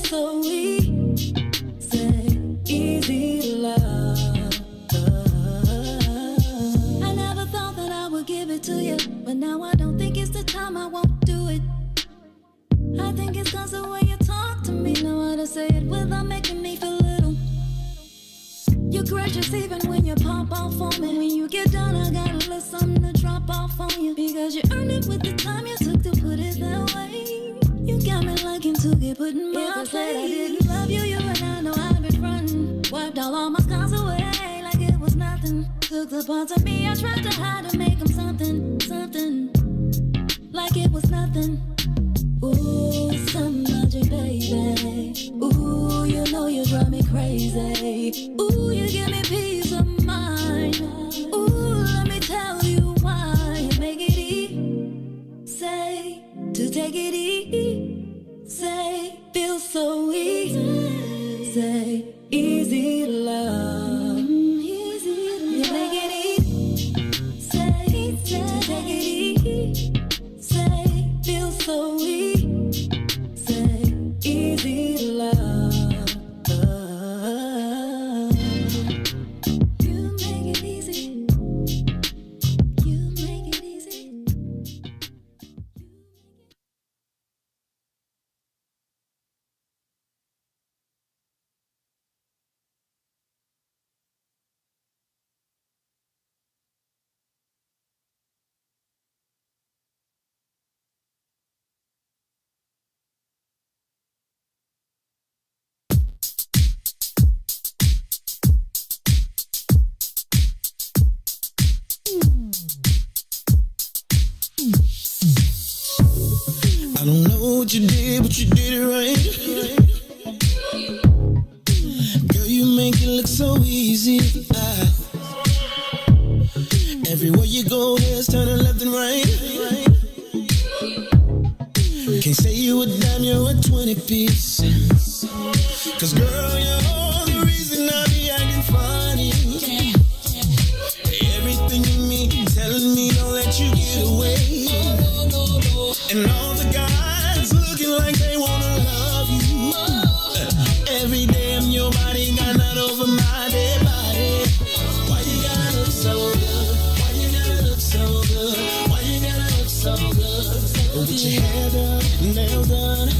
so easy to love. I never thought that I would give it to you, but now I don't think it's the time, I won't do it. I think it's cause the way you talk to me, know how to say it without making me feel little. You're gracious even when you pop off on me. When you get done, I got a little something to drop off on you, because you earned it with the time you took to put it that way. You got me liking to get put in my place. I didn't love you, you and I know I've been frontin'. Wiped all my scars away like it was nothing. Took the parts of me I tried to hide to make them something, something like it was nothing. Ooh, some magic, baby. Ooh, you know you drive me crazy. Ooh, you give me peace of mind. Ooh, let me tell you why. You make it easy to take it easy. Feel so easy, easy to love. You make it easy to take it easy. Feel so easy to love. You make it easy. You make it easy. I don't know what you did, but you did it right. Girl, you make it look so easy. Everywhere you go, there's turning left and right. Can't say you a dime, you're a 20-piece. Cause girl, you're the reason I be acting funny. Everything in me telling me don't let you get away. And all the guys looking like they wanna love you. Every day I'm your body, got not over my dead body. Why you gotta look so good? Why you gotta look so good? Why you gotta look so good? With your hair done, nails done,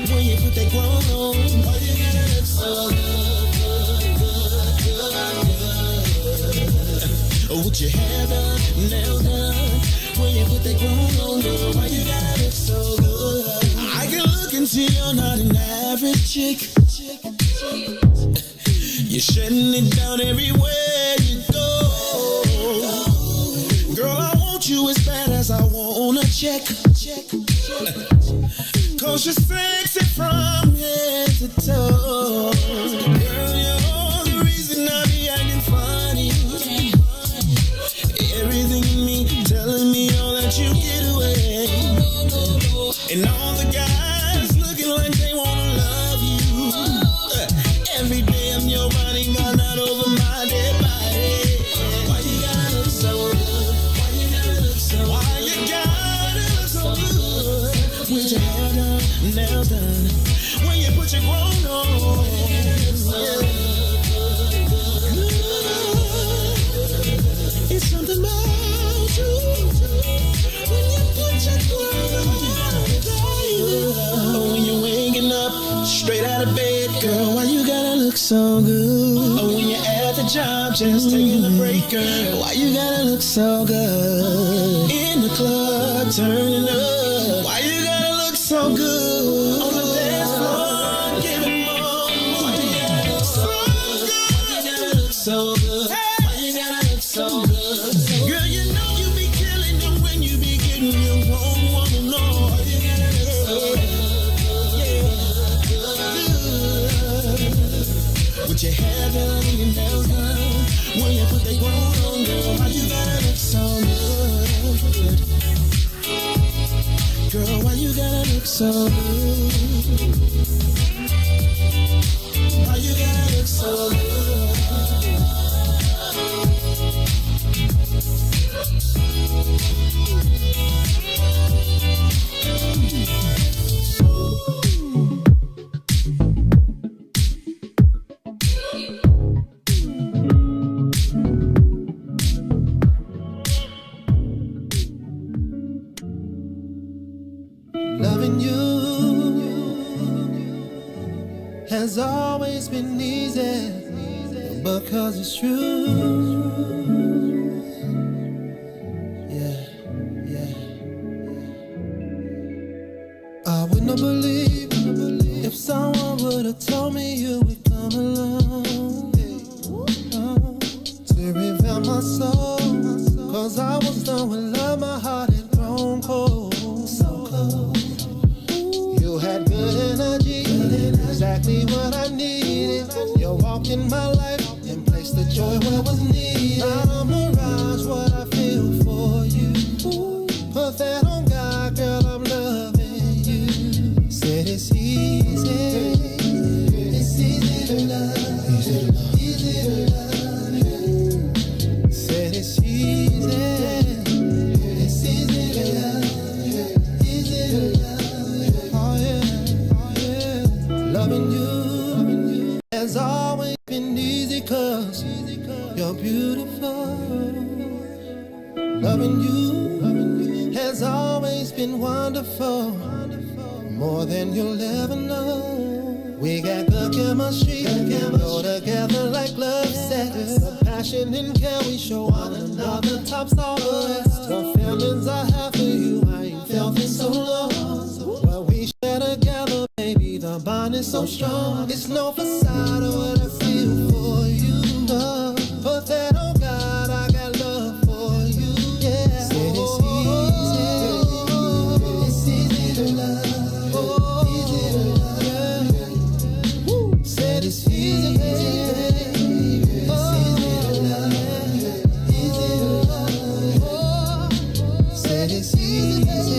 when you put that grown on. Why you gotta look so good, with your hair done, nails done, when you put that grown on, girl. Why you gotta look so good? I can look and see you're not an average chick. You're shutting it down everywhere you go. Girl, I want you as bad as I want a check. Cause you're sexy from head to toe. Girl, you're the reason I be acting funny. Everything in me telling me all that you get away. And all the guys looking like they wanna love you. Every day I'm your body, got not over my dead body. Why you gotta look so good? Why you gotta look so good? Why you gotta look so good? With your hair done, nails done, when you put your grown on. It's something about you when you put your clothes on. Oh, when you're waking up straight out of bed, girl, why you gotta look so good? Oh, when you're at the job just taking a break, girl, why you gotta look so good? In the club turning up, why you gotta look so good? On the dance floor, giving more. Why you gotta look so good? Why you gotta look so good? Why you gotta look so good? Girl, you know you be killing them when you be getting your own woman on. Why you gotta look so good? With your hair done, your nails done, when you put that grown on, girl, why you gotta look so good? Girl, why you gotta look so good? Why you gotta look so good? has always been easy because it's true. Yeah. I wouldn't have believed if someone would have told me you would come along to reveal my soul. Cause I was done with love, my heart had grown cold. So cold. You had good energy, exactly what I needed. You walked in my life and placed the joy where was needed. Not a mirage, what I feel for you. Put that on God, girl, I'm loving you. Said it's easy. It's easy to love. Easy to love. Said it's easy. It's easy to love. Easy to love. Oh yeah. Loving you has always been easy cause you're beautiful. Loving you has always been wonderful, more than you'll ever know. We got good chemistry, go together like love sex. The passion and care we show one another tops all the rest. The feelings I have for you, I ain't felt in so long. What we share together, baby, the bond is so strong. It's no facade of what I feel for you. Put that on God, I got love for you. Yeah, said it's easy. It's easy to love. Easy to love. Yeah. Said it's easy. It's easy to love. Easy to love. Said it's easy. It's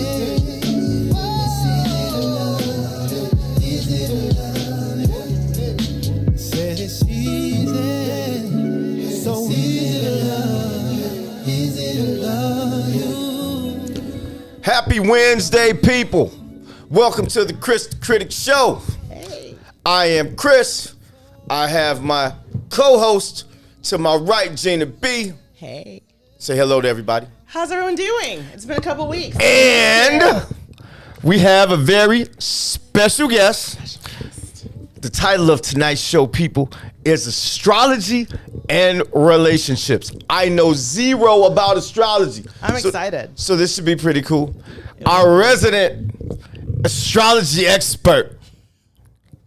easy to love. Easy to love. Said it's easy. So easy to love. Easy to love you. Happy Wednesday, people. Welcome to the Kris the Critic Show. Hey. I am Kris. I have my co-host to my right, Gina B. Hey. Say hello to everybody. How's everyone doing? It's been a couple weeks. And we have a very special guest. The title of tonight's show, people, is Astrology and Relationships. I know zero about astrology. I'm excited. So this should be pretty cool. Our resident astrology expert,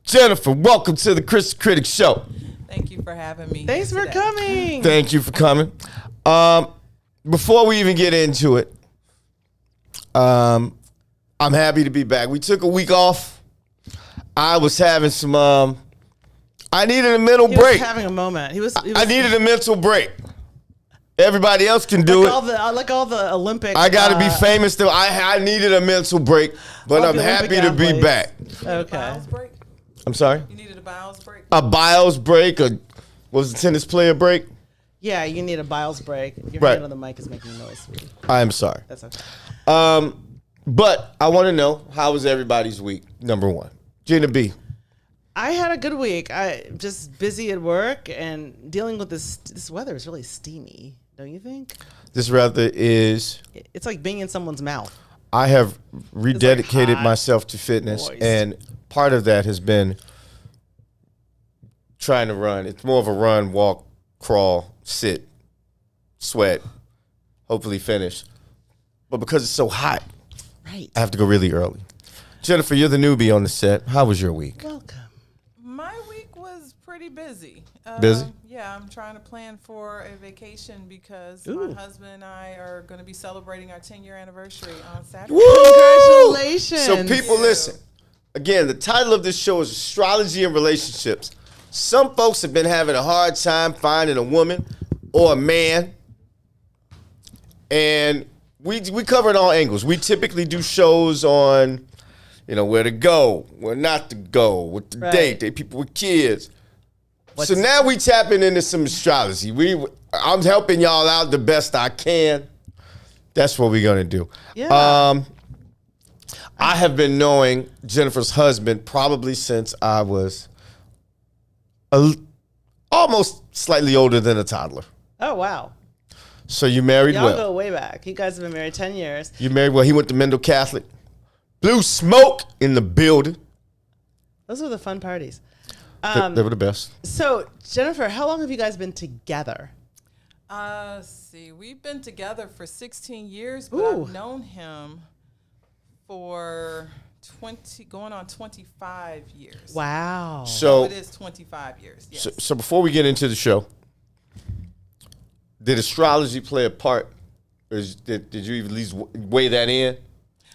Jennifer, welcome to the Kris the Critic Show. Thank you for having me. Thanks for today. coming. Thank you for coming. Before we even get into it, I'm happy to be back. We took a week off. I was having some, I needed a mental He break. was having a moment. He was I needed a mental break. Everybody else can do like it. Like all the Olympic. I got to be famous though. I needed a mental break, but All I'm the happy Olympic to be athletes. back. Okay. Bowels break? I'm sorry? You needed a bowels break? A bios break, what was the tennis player break? Yeah, you need a biles break. Your Right. hand on the mic is making noise, sweetie. I'm sorry. That's okay. But I want to know, how was everybody's week, number one? Gina B. I had a good week. I just busy at work and dealing with this weather is really steamy, don't you think? This rather is, It's like being in someone's mouth. I have rededicated hot, myself to fitness, moist. and part of that has been trying to run. It's more of a run, walk, crawl, sit, sweat, hopefully finish. But because it's so hot, Right. I have to go really early. Jennifer, you're the newbie on the set. How was your week? Welcome. My week was pretty busy. Busy? Yeah, I'm trying to plan for a vacation because Ooh. my husband and I are going to be celebrating our 10-year anniversary on Saturday. Woo! Congratulations. So people, listen. Again, the title of this show is Astrology and Relationships. Some folks have been having a hard time finding a woman or a man. And we cover it all angles. We typically do shows on, where to go, where not to go, what to Right. date people with kids. So now we tapping into some astrology. I'm helping y'all out the best I can. That's what we're gonna do. Yeah. I have been knowing Jennifer's husband probably since I was almost slightly older than a toddler. Oh, wow. So you married Y'all well. go way back. You guys have been married 10 years. You married well. He went to Mendel Catholic. Blue smoke in the building. Those are the fun parties. They were the best. So, Jennifer, how long have you guys been together? See, we've been together for 16 years, but Ooh. I've known him for going on 25 years. Wow. So So, it is 25 years. Yes. so before we get into the show, did astrology play a part? Or did you at least weigh that in?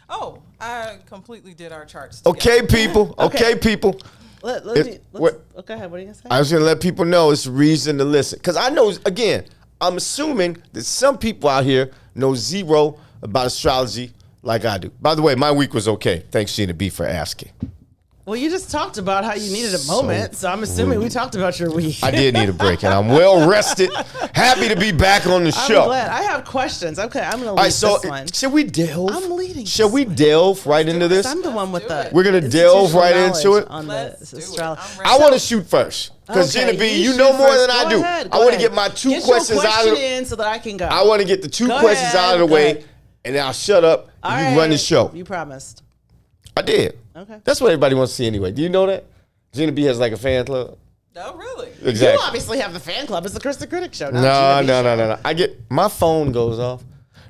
Oh, I completely did our charts together. Okay, people. Okay, people. Let If- me. what- Okay, what are you gonna say? I was gonna let people know it's reason to listen, because I know, again, I'm assuming that some people out here know zero about astrology like I do. By the way, my week was okay. Thanks, Gina B, for asking. Well, you just talked about how you needed a moment, so I'm assuming we talked about your week. I did need a break, and I'm well rested. Happy to be back on the I'm show. glad. I have questions. Okay, I'm gonna lead All right, so this one. should we delve? I'm leading Shall this we one. delve right into this? I'm the one with the. We're gonna delve institutional right into knowledge it? on Let's the do it. astrology. I'm ready. I want to shoot first, because Okay, Gina B, you shoot know more first. than I Go do. ahead, I go want to ahead. get my two Get questions your out question of. in so that I can go. I want to get the two Go questions ahead, out of the go way, ahead. and then I'll shut up. And you All can run the right. show. You promised. I did. Okay. That's what everybody wants to see anyway. Do you know that? Gina B has like a fan club. Oh, really? Exactly. You obviously have the fan club. It's the Kris the Critic show. No, not Gina B no, show. no, no, no. I get my phone goes off.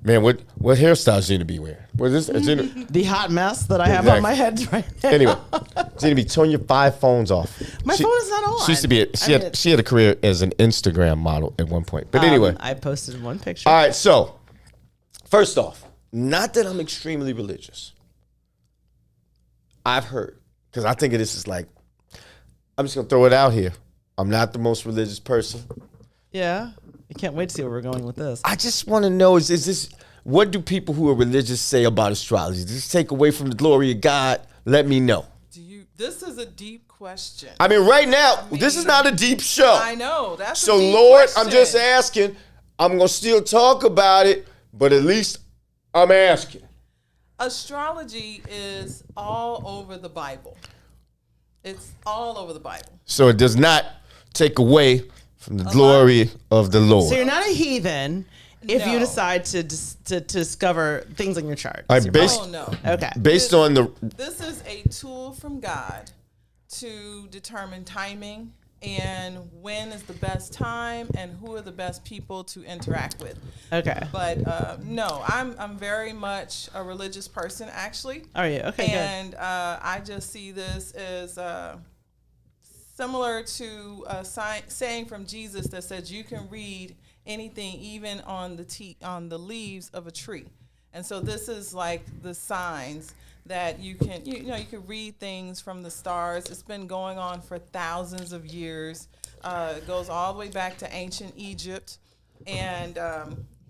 Man, what hairstyle is Gina B wearing? What is this? Gina, The hot mess that I have Exactly. on my head right now. anyway, Gina B, turn your 5 phones off. My phone is not on. She used to be. She had a career as an Instagram model at one point. But anyway, I posted one picture. all right. So, first off, not that I'm extremely religious. I've heard, because I think this is like, I'm just gonna throw it out here. I'm not the most religious person. Yeah. I can't wait to see where we're going with this. I just want to know, is this, what do people who are religious say about astrology? Does this take away from the glory of God? Let me know. This is a deep question. I mean, right now, this is not a deep show. I know. That's So, a deep Lord, question. I'm just asking. I'm going to still talk about it, but at least I'm asking. Astrology is all over the Bible. It's all over the Bible. So it does not take away from the glory of the Lord. So you're not a heathen if you No. decide to discover things on your chart. All right, based, Oh, no. Okay. based on the, This is a tool from God to determine timing and when is the best time and who are the best people to interact with. Okay. But no, I'm very much a religious person, actually. Are you? Okay, good. And I just see this as similar to a saying from Jesus that says you can read anything, even on the leaves of a tree. And so this is like the signs that you can, you can read things from the stars. It's been going on for thousands of years. It goes all the way back to ancient Egypt. And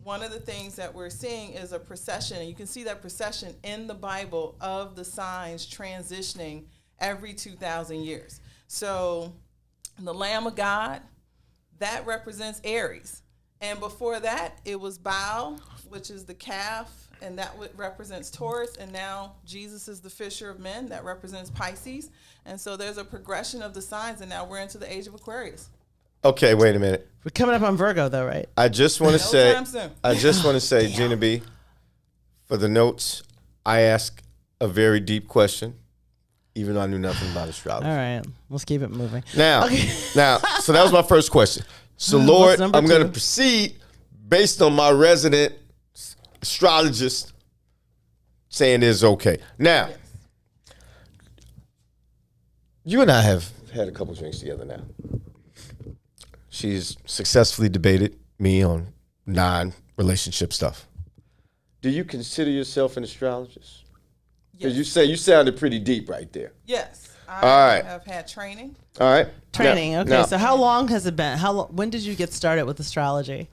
one of the things that we're seeing is a procession. And you can see that procession in the Bible of the signs transitioning every 2,000 years. So the Lamb of God, that represents Aries. And before that, it was Baal, which is the calf, and that represents Taurus. And now Jesus is the fisher of men, that represents Pisces. And so there's a progression of the signs, and now we're into the age of Aquarius. okay, wait a minute. We're coming up on Virgo, though, right? I just want to No say, time soon. I just want to say, Gina B, for the notes, I asked a very deep question, even though I knew nothing about astrology. All right. Let's keep it moving. Now, Okay. so that was my first question. So, What's Lord, number I'm going to two? proceed based on my resident astrologist saying it's okay. Now, you and I have had a couple drinks together now. She's successfully debated me on non-relationship stuff. Do you consider yourself an astrologist? Because you sounded pretty deep right there. Yes. I All right. have had training. All right. Training. Now- Okay. now- So how long has it been? When did you get started with astrology?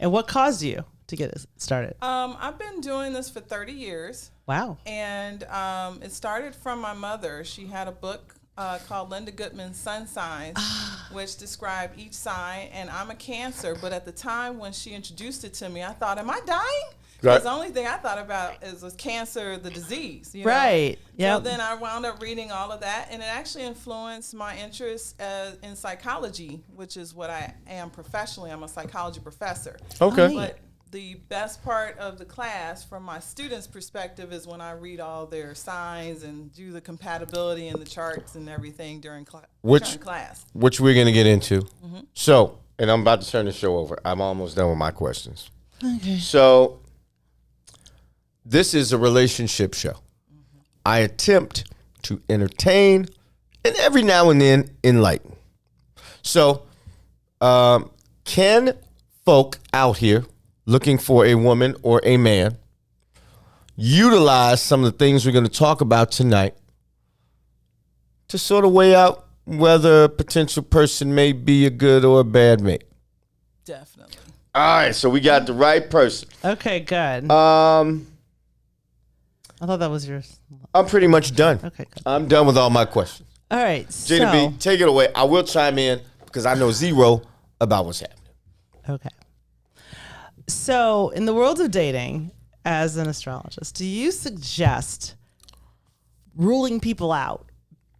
And what caused you to get it started? I've been doing this for 30 years. Wow. And it started from my mother. She had a book called Linda Goodman's Sun Signs, which described each sign. And I'm a Cancer, but at the time when she introduced it to me, I thought, am I dying? Right. Because the only thing I thought about was cancer, the disease. You know? Right. Yeah. So then I wound up reading all of that, and it actually influenced my interest in psychology, which is what I am professionally. I'm a psychology professor. Okay. But the best part of the class from my students' perspective is when I read all their signs and do the compatibility and the charts and everything during class. Which we're going to get into. So, and I'm about to turn the show over. I'm almost done with my questions. Okay. So, this is a relationship show. I attempt to entertain and every now and then enlighten. So, can folk out here looking for a woman or a man utilize some of the things we're going to talk about tonight to sort of weigh out whether a potential person may be a good or a bad mate? Definitely. All right, so we got the right person. Okay, good. I thought that was yours. I'm pretty much done. Okay, good. I'm done with all my questions. All right, Gina so B, take it away. I will chime in because I know zero about what's happening. okay. So, in the world of dating, as an astrologist, do you suggest ruling people out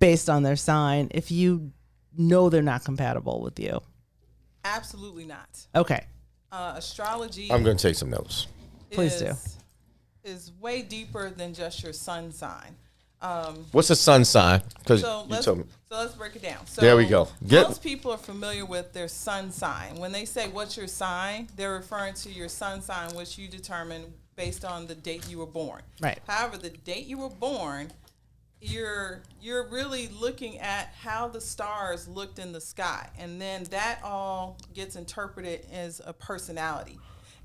based on their sign if you know they're not compatible with you? Absolutely not. Okay, Astrology I'm going to take some notes. Please do. Is way deeper than just your sun sign. What's a sun sign? Because So you told me. let's break it down. So There we go. Most people are familiar with their sun sign. When they say what's your sign, they're referring to your sun sign, which you determine based on the date you were born. Right. However, the date you were born, you're really looking at how the stars looked in the sky, and then that all gets interpreted as a personality.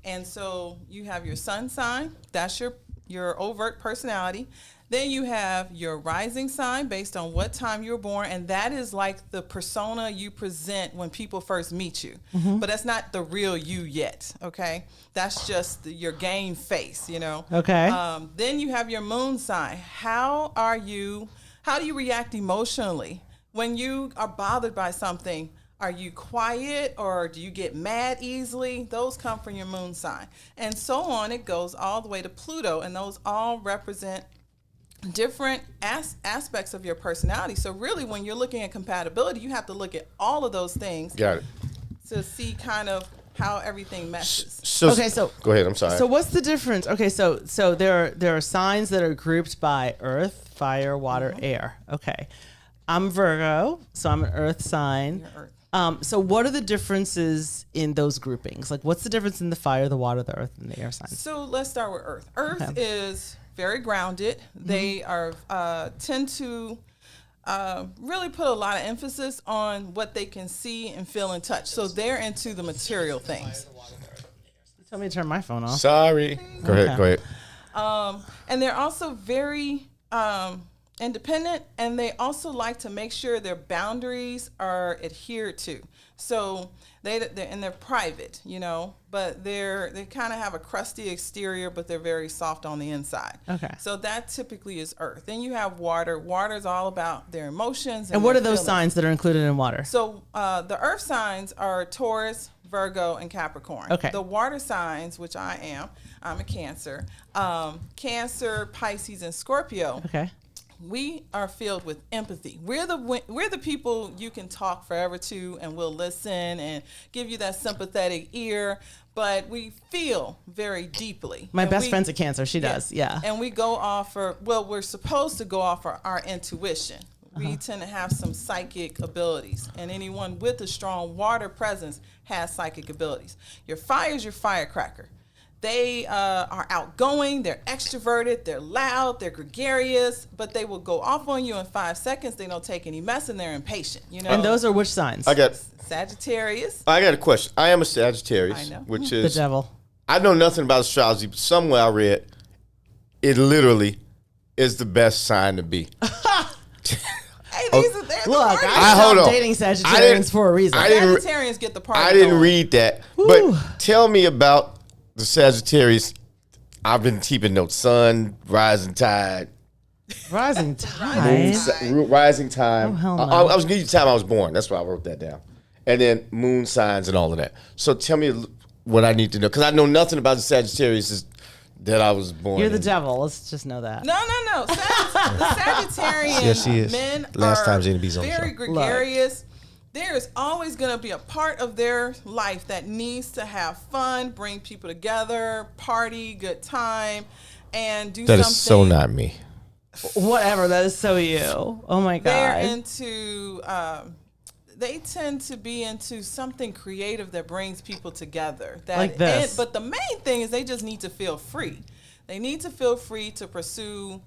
And so you have your sun sign, that's your overt personality. Then you have your rising sign based on what time you were born, and that is like the persona you present when people first meet you. But that's not the real you yet, okay? That's just your game face, you know? Okay. Then you have your moon sign. How do you react emotionally? When you are bothered by something, are you quiet or do you get mad easily? Those come from your moon sign. And so on, it goes all the way to Pluto, and those all represent different aspects of your personality. So really, when you're looking at compatibility, you have to look at all of those things Got it. to see kind of how everything meshes. So, Okay, so go ahead. I'm sorry. So what's the difference? Okay, so there are signs that are grouped by earth, fire, water, air. Okay. I'm Virgo, so I'm an earth sign. You're Earth. So what are the differences in those groupings? Like, what's the difference in the fire, the water, the earth, and the air signs? So let's start with Earth. Earth Okay. is very grounded. They are tend to really put a lot of emphasis on what they can see and feel and touch. So they're into the material things. You told me to turn my phone off. Sorry. Go Okay. ahead. Go ahead. And they're also very independent, and they also like to make sure their boundaries are adhered to. So they're private, you know, but they kind of have a crusty exterior, but they're very soft on the inside. Okay. So that typically is Earth. Then you have water. Water is all about their emotions. And what their are those feelings. signs that are included in water? So the Earth signs are Taurus, Virgo, and Capricorn. Okay. The water signs, which I'm a Cancer. Cancer, Pisces, and Scorpio. Okay. We are filled with empathy. We're the people you can talk forever to, and we'll listen and give you that sympathetic ear. But we feel very deeply. My And best friend's a Cancer. She does. Yeah. And we go off we're supposed to go off our intuition. We tend to have some psychic abilities, and anyone with a strong water presence has psychic abilities. Your fire is your firecracker. They are outgoing, they're extroverted, they're loud, they're gregarious, but they will go off on you in 5 seconds. They don't take any mess, and they're impatient. You know. And those are which signs? I got Sagittarius. a question. I am a Sagittarius, I know. which the is devil. I know nothing about astrology, but somewhere I read it literally is the best sign to be. Hey, these are they're the Look, party I I hold stopped on. dating I Sagittarians didn't- for a reason. I didn't- Sagittarians get the party. I didn't going. read that, Woo. but tell me about the Sagittarius. I've been keeping notes. Sun, rising tide, Rising tide. rising time. Oh, hell no. I was giving you the time I was born. That's why I wrote that down. And then moon signs and all of that. So tell me what I need to know, because I know nothing about the Sagittarius that I was born. You're the in. devil. Let's just know that. No. The Sagittarian Yes, she is. men Last are time Gina B's on the very show. gregarious. there's always going to be a part of their life that needs to have fun, bring people together, party, good time, and do That something. is so not me. Whatever. That is so you. Oh my God. They're into, they tend to be into something creative that brings people together. Like this. But the main thing is they just need to feel free. They need to feel free to pursue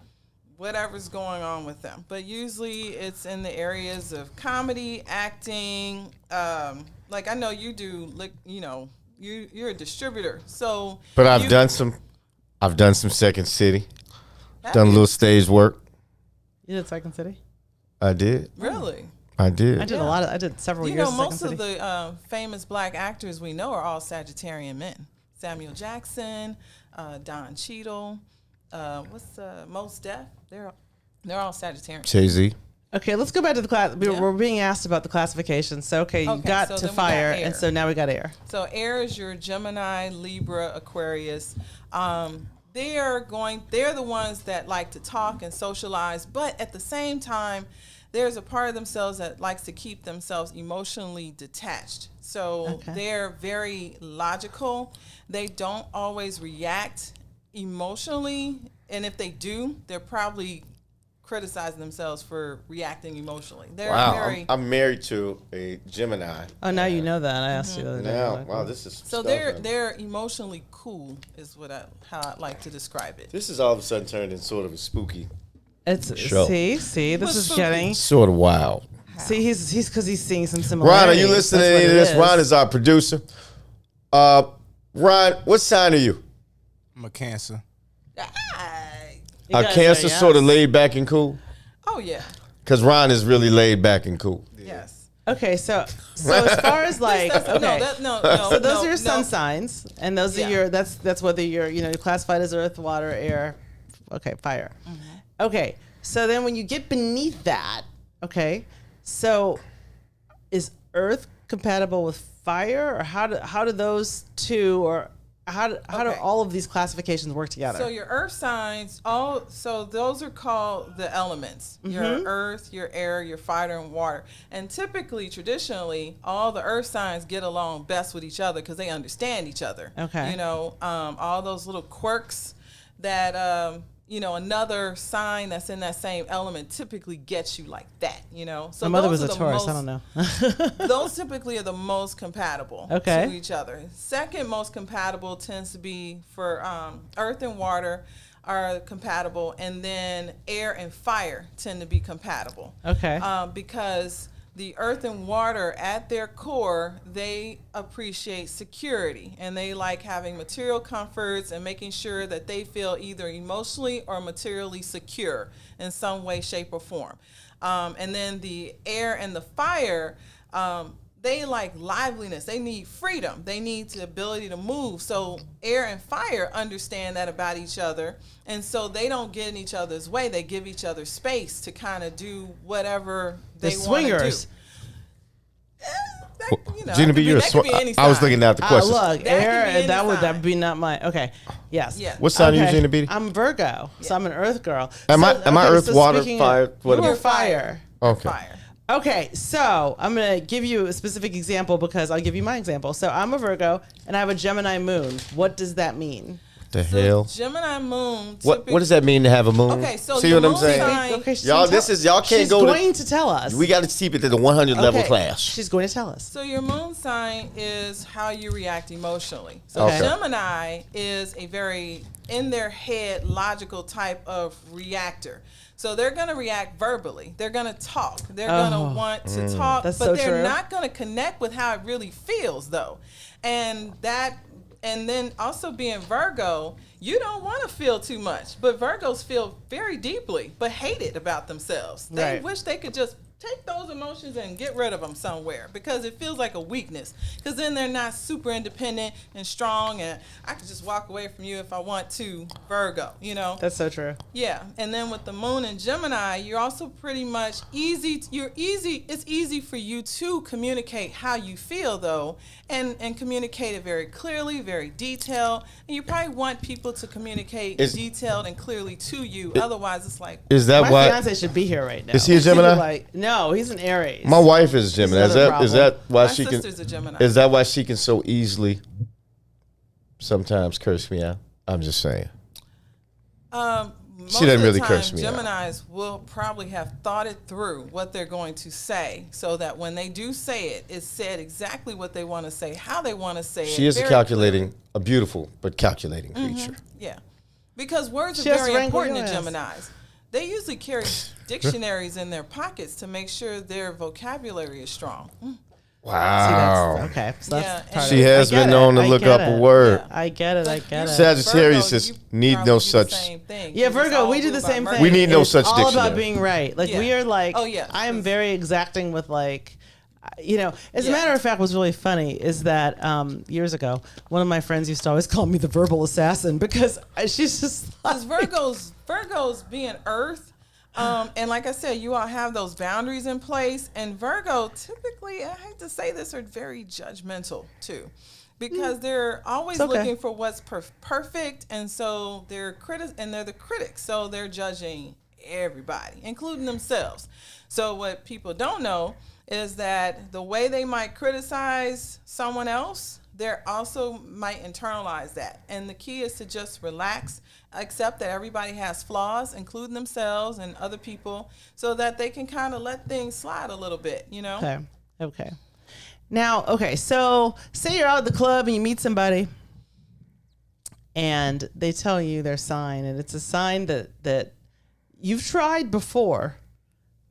whatever's going on with them. But usually it's in the areas of comedy, acting. Like I know you do, like, you know, you're a distributor. So But I've done some Second City. Done a little stage work. You did Second City? I did. Really? I did. I did a lot of. I did several You years. know, of most Second of City. the famous black actors we know are all Sagittarian men. Samuel Jackson, Don Cheadle, Mos Def. They're all Sagittarian. Jay-Z. Okay, let's go back to the class. We're being asked about the classification. So you Okay, got so to then we got fire, air. and so now we got air. So air is your Gemini, Libra, Aquarius. They're the ones that like to talk and socialize, but at the same time, there's a part of themselves that likes to keep themselves emotionally detached. So they're very logical. They don't always react emotionally, and if they do, they're probably criticizing themselves for reacting emotionally. They're Wow, very I'm married to a Gemini. Oh, now you know that. I asked you the other day. Now, Like, wow, this is so stuff. they're emotionally cool is how I like to describe it. This is all of a sudden turned into sort of a spooky, It's Show. see, this What's is spooky? getting. sort of wild. See, he's because he's seeing some Ron, similarities. are you listening to That's any of what it this? Ron is our producer. Ron, what sign are you? I'm a Cancer. You Are gotta Cancer say sort of yes. laid back and cool? Oh yeah, Because Ron is really laid back and cool. yes. Okay, so as far as like okay, No. so those no, are your sun no. signs, and those Yeah. are your that's whether you're classified as earth, water, air, okay, fire. Okay, so then when you get beneath that, okay, so is earth compatible with fire, or how do those two, or how do Okay. all of these classifications work together? So your earth signs, so those are called the elements. Your earth, your air, your fire, and water. And typically, traditionally, all the earth signs get along best with each other because they understand each other. Okay. You know, all those little quirks that, another sign that's in that same element typically gets you like that, So My mother those was a are the Taurus. I most- don't know. those typically are the most compatible Okay. to each other. Second most compatible tends to be for earth and water are compatible, and then air and fire tend to be compatible. Okay. Because the earth and water at their core, they appreciate security, and they like having material comforts and making sure that they feel either emotionally or materially secure in some way, shape, or form. And then the air and the fire, they like liveliness. They need freedom. They need the ability to move. So air and fire understand that about each other. And so they don't get in each other's way. They give each other space to kind of do whatever The they want to do. swingers. Gina B, you're a I was looking at the question. Look, That air, could be any that would sign. be not my. Okay, yes. Yeah. What sign are you, Okay. Gina B? I'm Virgo, so I'm an Earth girl. Am I okay, earth, so water, speaking fire? Of, What you're am I? fire. Okay. Fire. Okay, so I'm gonna give you a specific example because I'll give you my example. So I'm a Virgo and I have a Gemini moon. What does that mean? The hell? Gemini moon. What does that mean to have a moon? Okay, so see the what I'm moon saying? sign- Okay, she's Y'all, gonna this tell- is y'all can't she's go going to. to tell us. We got to keep it to the 100 level Okay, class. She's going to tell us. So your moon sign is how you react emotionally. So Okay. Gemini is a very in their head logical type of reactor. So they're going to react verbally. They're going to talk. They're going to want to talk, That's but so they're true. not going to connect with how it really feels though. And then also being Virgo, you don't want to feel too much, but Virgos feel very deeply, but hate it about themselves. They Right. wish they could just take those emotions and get rid of them somewhere because it feels like a weakness. Because then they're not super independent and strong, and I could just walk away from you if I want to, Virgo, That's so true. Yeah, and then with the moon and Gemini, you're also pretty much easy. It's easy for you to communicate how you feel, though, and communicate it very clearly, very detailed. And you probably want people to communicate detailed and clearly to you. Otherwise, it's like Is that My why? fiance should be here right now. Is he a She'd be Gemini? Like, no, No, he's an Aries. My wife is Gemini. Is another that why My she can? sister's a Gemini. Is that why she can so easily sometimes curse me out? I'm just saying. Most She doesn't of the really time, curse me out. Geminis will probably have thought it through what they're going to say, so that when they do say it, it's said exactly what they want to say, how they want to say it. She is very a beautiful but calculating creature. Yeah, because words She are has to very wrangle important to your ass. Geminis. They usually carry dictionaries in their pockets to make sure their vocabulary is strong. Wow. Okay. So that's Yeah, part and- She of it. has I get been it. known to I look get up it. a word. I get it. I get it. Sagittarius Virgo, is you need probably no do the such. same thing. Yeah, 'cause it's Virgo, all we do the about same Virgo. thing. We need no It's such all dictionary. about being right. Like Yeah. we are like, Oh, yeah. I am very exacting with like, as a Yeah. matter of fact, what's really funny is that years ago, one of my friends used to always call me the verbal assassin because she's just like, Because Virgos being Earth, and like I said, you all have those boundaries in place. And Virgo, typically, I hate to say this, are very judgmental too, because they're always It's okay. looking for what's perfect, and so they're the critics, so they're judging everybody, including themselves. So what people don't know is that the way they might criticize someone else, they also might internalize that. And the key is to just relax, accept that everybody has flaws, including themselves and other people, so that they can kind of let things slide a little bit, Okay. Now, so say you're out at the club and you meet somebody and they tell you their sign, and it's a sign that you've tried before,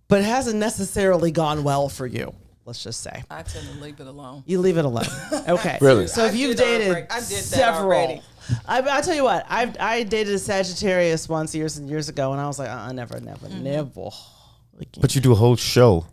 but it hasn't necessarily gone well for you. Let's just say I tend to leave it alone. you leave it alone. Okay. Really? So if I you've did dated I did that several, already. I'll tell you what, I dated a Sagittarius once years and years ago, and I was like, never. But you do a whole show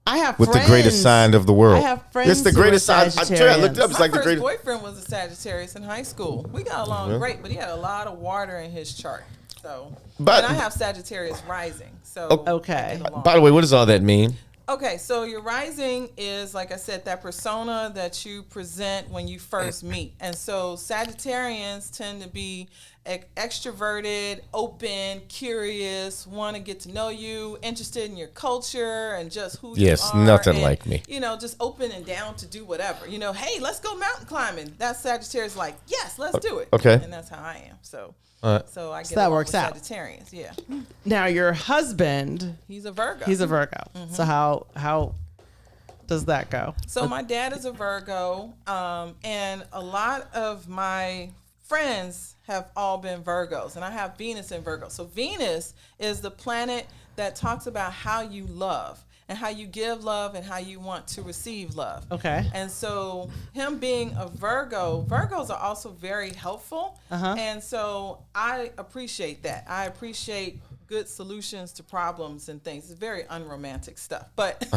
I have with friends. the greatest sign of the world. I have friends. It's the who are greatest sign. I tell you, I looked it up. It's My like the first greatest. boyfriend was a Sagittarius in high school. We got along great, but he had a lot of water in his chart. So, But- and I have Sagittarius rising. So, Okay. I get along. By the way, what does all that mean? Okay, so your rising is, like I said, that persona that you present when you first meet. And so Sagittarians tend to be extroverted, open, curious, want to get to know you, interested in your culture and just who Yes, you are. nothing and, like me. Just open and down to do whatever. Hey, let's go mountain climbing. That's Sagittarius like, yes, let's do it. Okay. And that's how I am. So, All right. so I get that along works with out. Sagittarians, yeah. Now your husband, He's a Virgo. he's a Virgo. So how does that go? So my dad is a Virgo, and a lot of my friends have all been Virgos, and I have Venus in Virgo. So Venus is the planet that talks about how you love and how you give love and how you want to receive love. Okay. And so him being a Virgo, Virgos are also very helpful. And so I appreciate that. I appreciate good solutions to problems and things. It's very unromantic stuff, but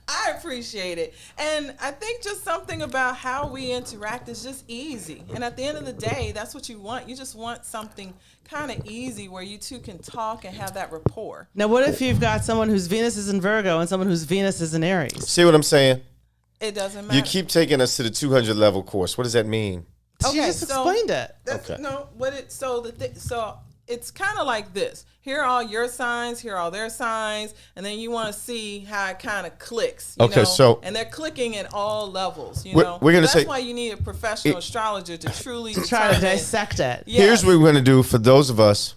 I appreciate it. And I think just something about how we interact is just easy. And at the end of the day, that's what you want. You just want something kind of easy where you two can talk and have that rapport. Now what if you've got someone whose Venus is in Virgo and someone whose Venus is in Aries? See what I'm saying? It doesn't matter. You keep taking us to the 200 level course. What does that mean? She just explained it. That's, Okay. No, what it so it's kind of like this. Here are all your signs. Here are all their signs, and then you want to see how it kind of clicks. You Okay, know? so- and they're clicking at all levels. We're gonna that's say- why you need a professional astrologer to truly Try to determine- dissect it. Yes. Here's what we're going to do for those of us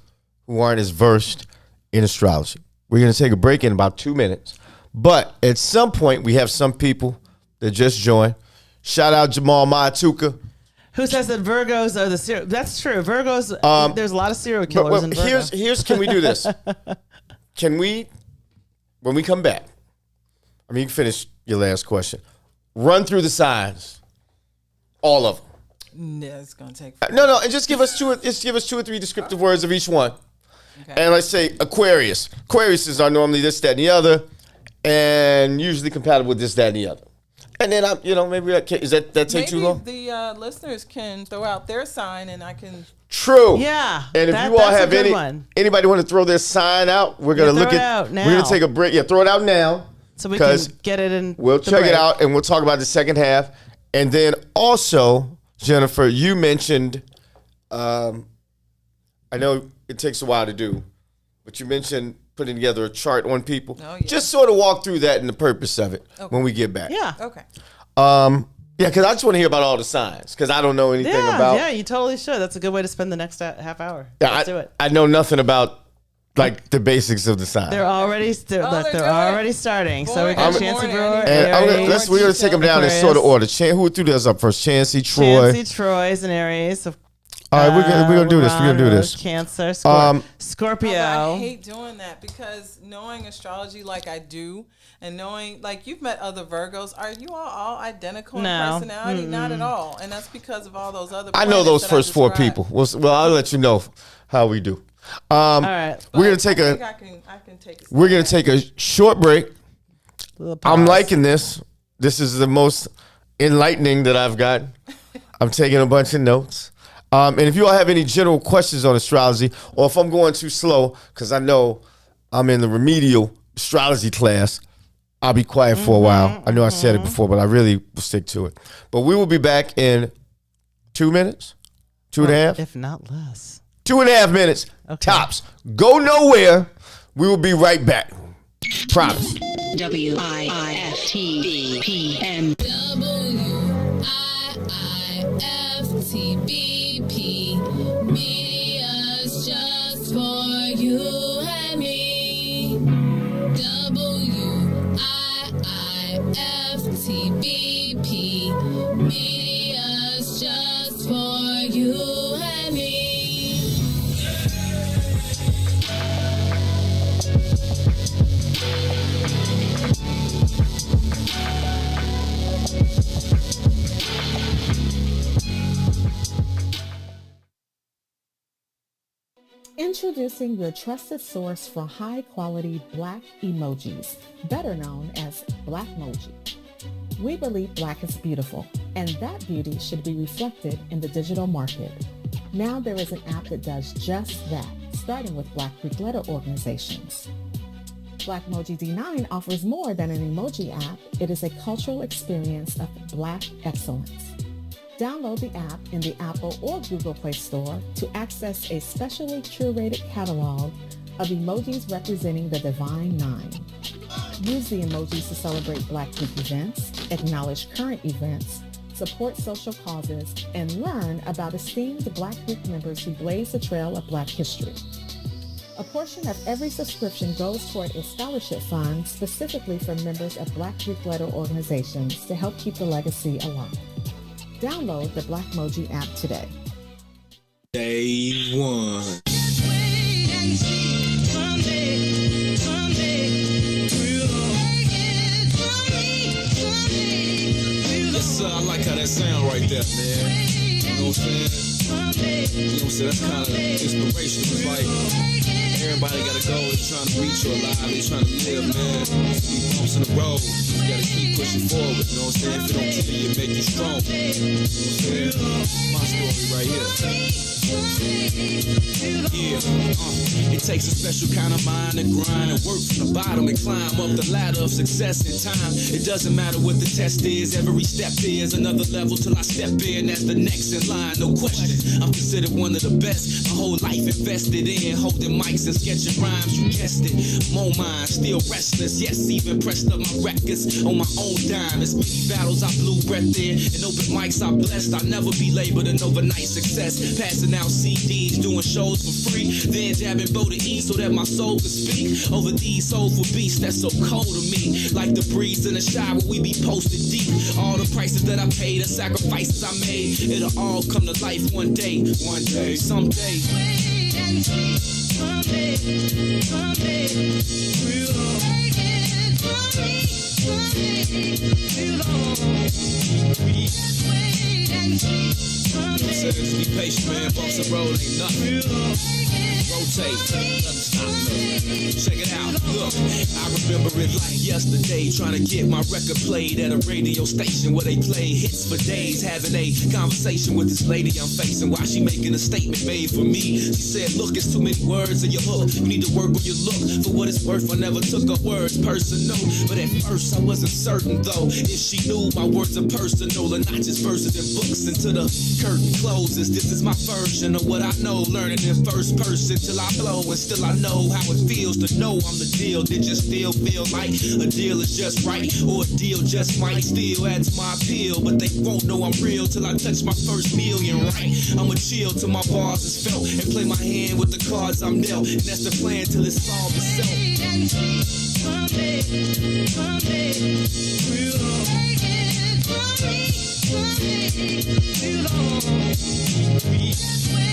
who aren't as versed in astrology. We're going to take a break in about 2 minutes. But at some point, we have some people that just joined. Shout out Jamal Maatuka. Who says that Virgos are the serial? That's true. Virgos. There's a lot of serial But killers in Virgo. here's can we do this? Can we, when we come back, I mean, you can finish your last question. Run through the signs. All of them. Yeah, it's gonna take. No, and just give us two or three descriptive words of each one. Okay. And let's say Aquarius. Aquariuses are normally this, that, and the other, and usually compatible with this, that, and the other. And then maybe is that take too Maybe long? the listeners can throw out their sign, and I can. True. Yeah, And if that- you all that's a have good one. anybody want to throw their sign out, we're gonna Yeah, look throw it at. out now. We're gonna take a break. Yeah, throw it out now. so we can 'cause get it in. We'll the check break. it out and we'll talk about the second half. And then also, Jennifer, you mentioned, I know it takes a while to do, but you mentioned putting together a chart on people. Oh, yeah. Just sort of walk through that and the purpose of it when we get back. Yeah. Okay. Yeah, because I just want to hear about all the signs because I don't know anything about. Yeah, you totally should. That's a good way to spend the next half hour. Yeah, Let's do it. I know nothing about like the basics of the signs. They're already they're already starting. So we got Good Chancey morning. Brewer, And Aries, we're gonna take them down in sort of order. Aquarius. Who threw this up first? Chancey, Troy. Chancey, Troy's, and Aries. All right, we're gonna do this. We're gonna do this. Cancer, Scorpio. I hate doing that because knowing astrology like I do, and knowing like you've met other Virgos, are you all identical in No. personality? Not at all, and that's because of all those other. I know planets those that first four described. people. Well, I'll let you know how we do. All right. We're gonna But take I a. think I can take. We're gonna take a short break. Little I'm pause. liking this. This is the most enlightening that I've got. I'm taking a bunch of notes. And if you all have any general questions on astrology, or if I'm going too slow, because I know I'm in the remedial astrology class, I'll be quiet for a while. I know I said it before, but I really will stick to it. But we will be back in 2 minutes, 2.5, if not less. 2.5 minutes, tops. Go nowhere. We will be right back. Promise. WIIFTBP. WIIFTBP. Media's just for you and me. WIIFTBP. Media's just for you and me. Introducing your trusted source for high-quality Black emojis, better known as Blackmoji. We believe Black is beautiful, and that beauty should be reflected in the digital market. Now there is an app that does just that, starting with Black Greek letter organizations. Blackmoji D9 offers more than an emoji app. It is a cultural experience of Black excellence. Download the app in the Apple or Google Play Store to access a specially curated catalog of emojis representing the Divine Nine. Use the emojis to celebrate Black Greek events, acknowledge current events, support social causes, and learn about esteemed Black Greek members who blaze the trail of Black history. A portion of every subscription goes toward a scholarship fund specifically for members of Black Greek letter organizations to help keep the legacy alive. Download the Blackmoji app today. Day one. Yes, sir, I like how that sound right there, man. You know what I'm saying? You know what I'm saying? That's kind of inspirational. It's like everybody got a goal. They're trying to reach or alive. They're trying to live, man. These bumps in the road. You gotta keep pushing forward. You know what I'm saying? If it don't kill you, it make you strong. You know what I'm saying? My story right here. Yeah, it takes a special kind of mind to grind and work from the bottom and climb up the ladder of success in time. It doesn't matter what the test is, every step is another level till I step in. That's the next in line, no question. I'm considered one of the best. My whole life invested in holding mics and sketching rhymes. You guessed it. More mind, still restless. Yes, even pressed up my records on my own dime. As many battles I blew breath in and open mics I blessed. I'll never be labeled an overnight success. Passing out CDs, doing shows for free, then jabbing Bo to E so that my soul could speak over these soulful beats that's so cold to me. Like the breeze in the shower, we be posted deep. All the prices that I paid and sacrifices I made, it'll all come to life one day, someday. Just be patient, man. Bumps the road ain't nothing. Rotate, doesn't stop. Check it out. Look, I remember it like yesterday, trying to get my record played at a radio station where they play hits for days. Having a conversation with this lady I'm facing while she making a statement made for me. She said, "Look, it's too many words in your hook. You need to work on your look. For what it's worth, I never took her words personal. But at first, I wasn't certain though if she knew my words are personal and not just verses and books. Until the curtain closes, this is my version of what I know. Learning in first person, till I flow, and still I know how it feels to know I'm the deal. Did you still feel like a deal is just right, or a deal just might still add to my appeal? But they won't know I'm real till I touch my first million, right? I'ma chill till my bars is felt, and play my hand with the cards I'm dealt, and that's the plan till it's solved itself.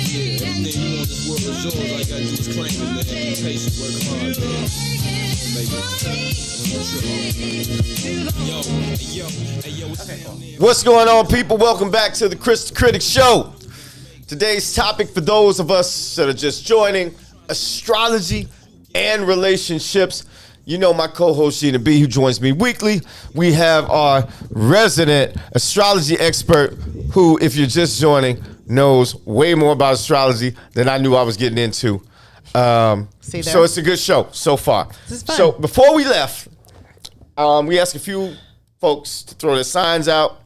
Yeah, everything you want this world is yours. All you gotta do is claim it, man. Be patient, work hard, man. What's going on, people? Welcome back to the Kris the Critic Show. Today's topic, for those of us that are just joining, astrology and relationships. You know my co-host Gina B, who joins me weekly. We have our resident astrology expert who, if you're just joining, knows way more about astrology than I knew I was getting into. So it's a good show so far. This is fun. So before we left, we asked a few folks to throw their signs out.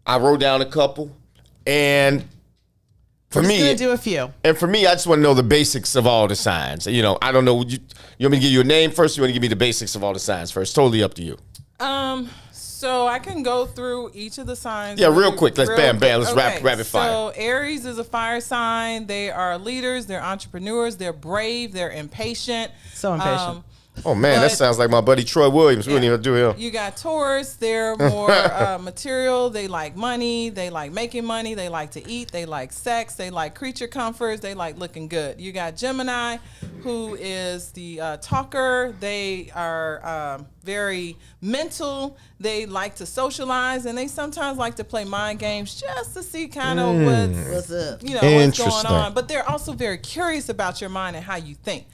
I wrote down a couple. And for me, gonna do a few. And for me, I just want to know the basics of all the signs. You know, I don't know. You want me to give you a name first? Or you want to give me the basics of all the signs first? Totally up to you. So I can go through each of the signs. Yeah, real quick. Let's bam. Let's rapid fire. So Aries is a fire sign. They are leaders. They're entrepreneurs. They're brave. They're impatient. So impatient. Oh man, that sounds like my buddy Troy Williams. We wouldn't even do him. You got Taurus. They're more material. They like money. They like making money. They like to eat. They like sex. They like creature comforts. They like looking good. You got Gemini, who is the talker. They are very mental. They like to socialize, and they sometimes like to play mind games just to see kind of what's up, what's going on. But they're also very curious about your mind and how you think.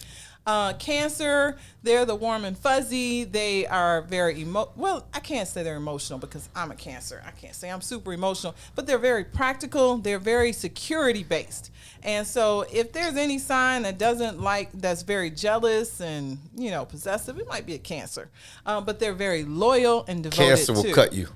Cancer, they're the warm and fuzzy. They are very well, I can't say they're emotional because I'm a Cancer. I can't say I'm super emotional, but they're very practical. They're very security based. And so if there's any sign that that's very jealous and, possessive, it might be a Cancer. But they're very loyal and devoted. Cancer will cut you.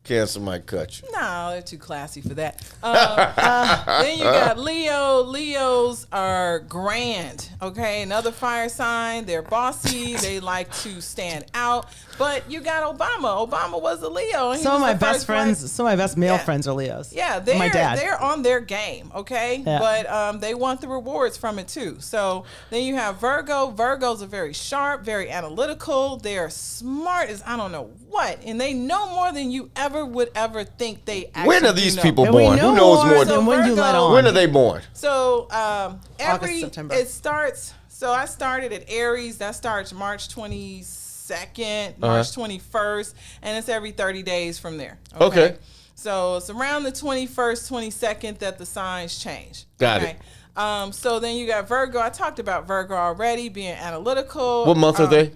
Cancer might cut you. No, they're too classy for that. Then you got Leo. Leos are grand. Okay, another fire sign. They're bossy. They like to stand out. But you got Obama. Obama was a Leo. Some of my best friends, some of my best male friends are Leos. Yeah, my dad. They're on their game. Okay, yeah. But they want the rewards from it too. So then you have Virgo. Virgos are very sharp, very analytical. They are smart as I don't know what, and they know more than you would ever think they actually When are these people And we born? know Who knows more than than when you let on. When are they born? So August, September. it starts. So I started at Aries. That starts March 22nd, March 21st, and it's every 30 days from there. Okay. So it's around the 21st, 22nd that the signs change. Got it. So then you got Virgo. I talked about Virgo already, being analytical. What month are they?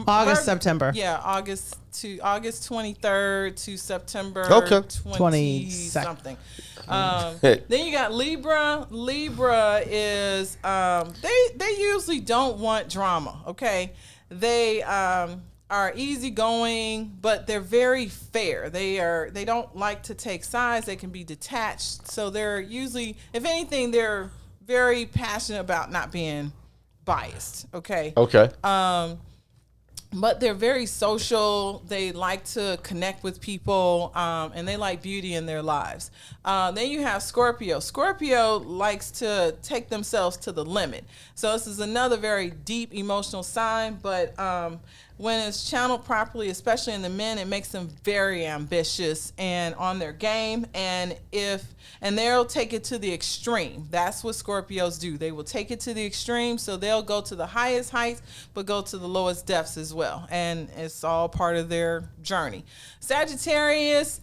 August, September. Yeah, August 23rd to September 20 something. Then you got Libra. Libra is they usually don't want drama. Okay, they are easygoing, but they're very fair. They don't like to take sides. They can be detached. So they're usually, if anything, they're very passionate about not being biased. Okay. Okay. But they're very social. They like to connect with people, and they like beauty in their lives. Then you have Scorpio. Scorpio likes to take themselves to the limit. So this is another very deep emotional sign, but when it's channeled properly, especially in the men, it makes them very ambitious and on their game. And they'll take it to the extreme. That's what Scorpios do. They will take it to the extreme. So they'll go to the highest heights, but go to the lowest depths as well. And it's all part of their journey. Sagittarius,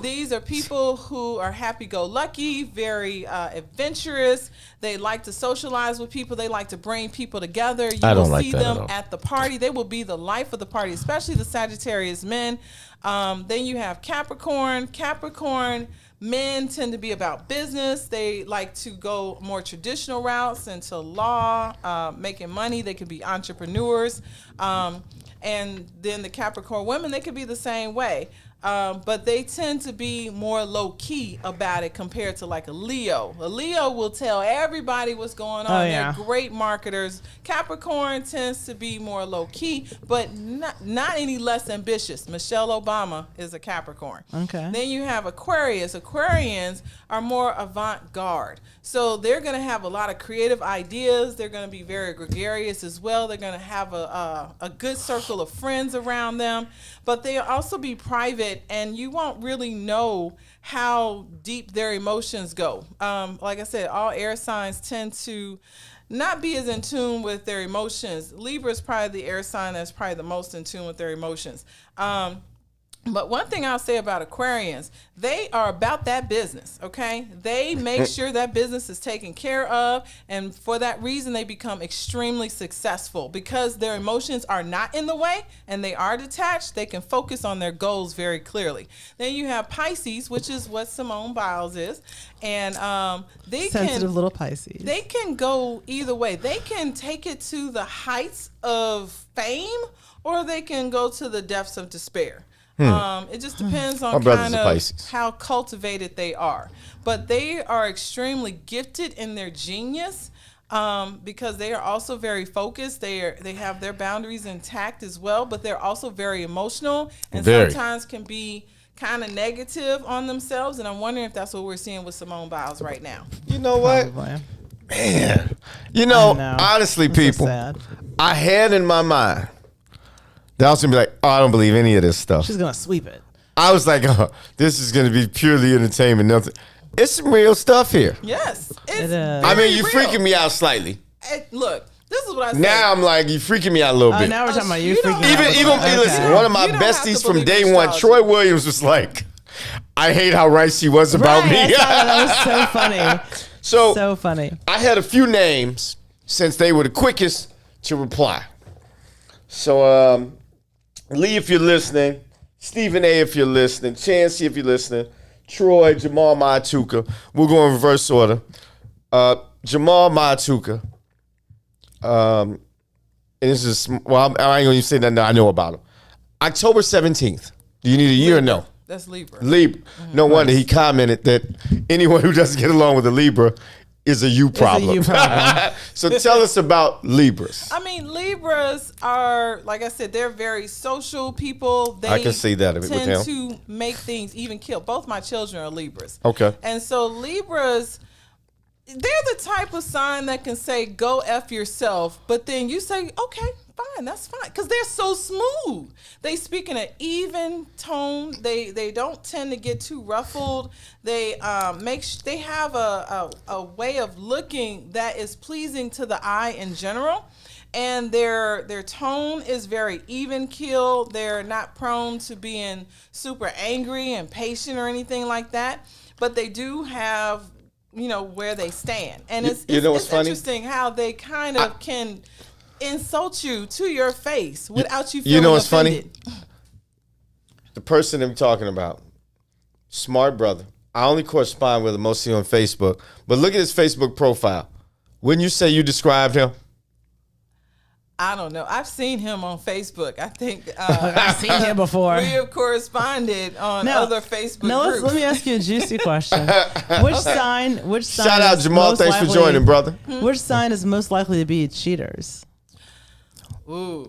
these are people who are happy-go-lucky, very adventurous. They like to socialize with people. They like to bring people together. You will see them at the party. They will be the life of the party, especially the Sagittarius men. Then you have Capricorn. Capricorn men tend to be about business. They like to go more traditional routes into law, making money. They could be entrepreneurs. And then the Capricorn women, they could be the same way. but they tend to be more low key about it compared to like a Leo. A Leo will tell everybody what's going on. yeah. They're great marketers. Capricorn tends to be more low key, but not any less ambitious. Michelle Obama is a Capricorn. Okay. Then you have Aquarius. Aquarians are more avant-garde. So they're going to have a lot of creative ideas. They're going to be very gregarious as well. They're going to have a good circle of friends around them, but they'll also be private, and you won't really know how deep their emotions go. Like I said, all air signs tend to not be as in tune with their emotions. Libra is probably the air sign that's probably the most in tune with their emotions. But one thing I'll say about Aquarians, they are about that business, okay? They make sure that business is taken care of, and for that reason, they become extremely successful because their emotions are not in the way and they are detached. They can focus on their goals very clearly. Then you have Pisces, which is what Simone Biles is, and they Sensitive little Pisces. They can go either way. They can take it to the heights of fame, or they can go to the depths of despair. It just depends on kind of how cultivated they are. But they are extremely gifted in their genius because they are also very focused. They have their boundaries intact as well, but they're also very emotional and sometimes can be kind of negative on themselves. And I'm wondering if that's what we're seeing with Simone Biles right now. You know what? Probably. Man. You know, honestly, That's so people, sad. I had in my mind that I was going to be like, oh, I don't believe any of this stuff. She's going to sweep it. I was like, oh, this is going to be purely entertainment. Nothing. It's some real stuff here. Yes. It is. I mean, you're freaking me out slightly. Look, this is what I said. Now I'm like, you're freaking me out a little bit. Now we're talking about you you don't freaking have out. Even listen, one of my You don't have besties to from believe day in one, astrology. Troy Williams, was like, I hate how right she was about Right, me. I saw that. That was so funny. So funny. I had a few names since they were the quickest to reply. So, Lee, if you're listening, Stephen A, if you're listening, Chancey, if you're listening, Troy, Jamal Matuka. We'll go in reverse order. Jamal Matuka. And this is, well, I ain't going to say nothing I know about him. October 17th. Do you need a year or no? That's Libra. Libra. No wonder he commented that anyone who doesn't get along with a Libra is a you problem. So tell us about Libras. I mean, Libras are, like I said, they're very social people. They I can see that with him. tend to make things even kill. Both my children are Libras. Okay. And so Libras, they're the type of sign that can say, go F yourself, but then you say, okay, fine, that's fine. Because they're so smooth. They speak in an even tone. They don't tend to get too ruffled. They they have a way of looking that is pleasing to the eye in general. And their tone is very even keel. They're not prone to being super angry and patient or anything like that. But they do have, where they stand. And it's funny? interesting how they kind of can insult you to your face without you feeling what's offended. funny? The person I'm talking about, smart brother. I only correspond with him mostly on Facebook. But look at his Facebook profile. Wouldn't you say you described him? I don't know. I've seen him on Facebook. I think I've seen him before. we have corresponded on other Facebook groups. Let me ask you a juicy question. Which sign Shout out is Jamal. most Thanks for likely- joining, brother. Which sign is most likely to be cheaters? Ooh.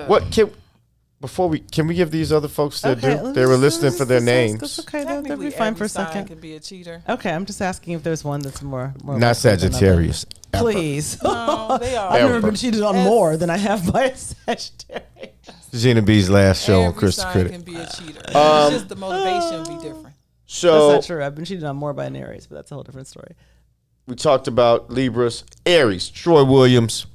What can we give these other folks their Okay, due? They were listening for their names. That's okay. They'll Technically, be fine for every a sign second. can be a cheater. Okay, I'm just asking if there's one that's more Not likely than Sagittarius. other. Please. No, they are. I've never Ever. been cheated on more than I have by a Sagittarius. Gina B's last show on Every Kris the sign Critic. can be a cheater. It's just the motivation be different. That's So not true. I've been cheated on more by an Aries, but that's a whole different story. we talked about Libras. Aries. Troy Williams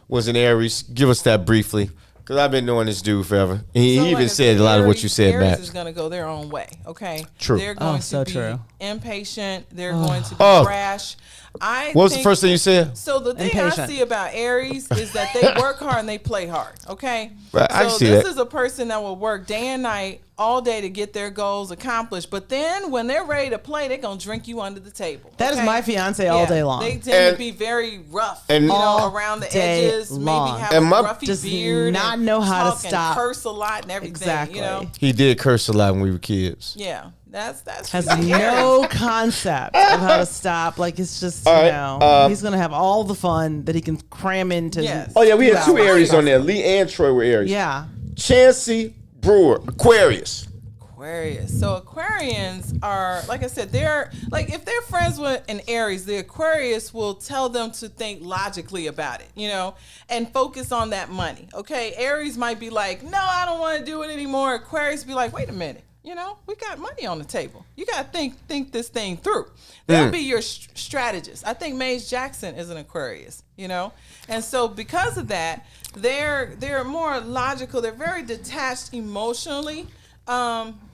was an Aries. Give us that briefly. Because I've been knowing this dude forever. He So, even like I said a lot of what you said, Aries Matt. is going to go their own way, okay? True. They're going so to be true. impatient. They're going to be Oh. brash. What was the first thing you said? So the thing Impatient. I see about Aries is that they work hard and they play hard. Okay, Right, I so see this that. is a person that will work day and night all day to get their goals accomplished. But then when they're ready to play, they're gonna drink you under the table. That is okay? my fiance all day long. They tend And- to be very rough, and- you know, All around the day edges. long. Maybe have And a my- ruffy Does beard. not and know how to talk and stop. curse a lot and everything. Exactly. You know. He did curse a lot when we were kids. Yeah, that's Has really no Aries. concept of how to stop. Like it's just, All right, you know, he's gonna have all the fun that he can cram into. Yes. Oh yeah, we had 2 Wow. Aries on there. Lee and Troy were Aries. Yeah. Chancey Brewer, Aquarius. Aquarius. So Aquarians are, like I said, they're like if they're friends with an Aries, the Aquarius will tell them to think logically about it, you know, and focus on that money. Okay, Aries might be like, no, I don't want to do it anymore. Aquarius be like, wait a minute, you know, we got money on the table. You got to think this thing through. They'll be your strategist. I think Maze Jackson is an Aquarius, you know, and so because of that, they're more logical. They're very detached emotionally.